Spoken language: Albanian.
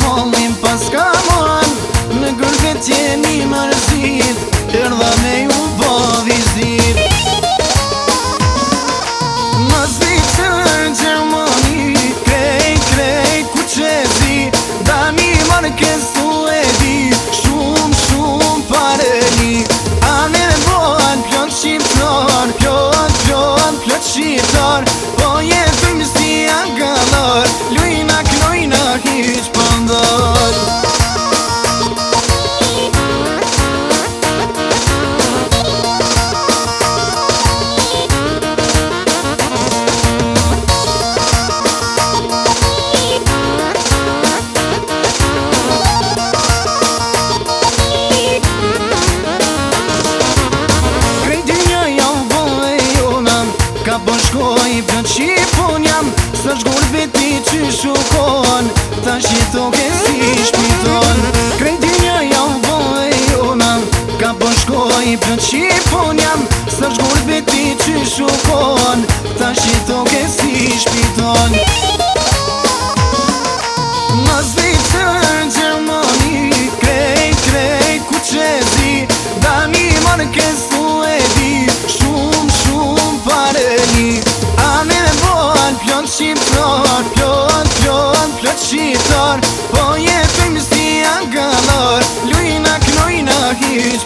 hallim pas kamon. Në gërbet jeni mërzit, erdha me ju bo vizit. Mas vitër Gjermani, krejt ku qezi, Dani Marquez tu e di, shumë pareli. Ane boan plot shqiptar, plot shqiptar, po jetojmë si angallar, lujna knojna hiq pëndar. Ka po shkoj plot Shqipun jam, s'ta shgurbet ti që shukon, ta shqitoke si shpiton. Krejt dynja jam voj unam, ka po shkoj plot Shqipun jam, s'ta shgurbet ti që shukon, ta shqitoke si shpiton. Mas vitër Gjermani, krejt ku qezi, Dani Marquez tu e di, shumë pareli. Ane boan plot shqiptar, plot shqiptar, po jetojmë si angallar, lujna knojna hiq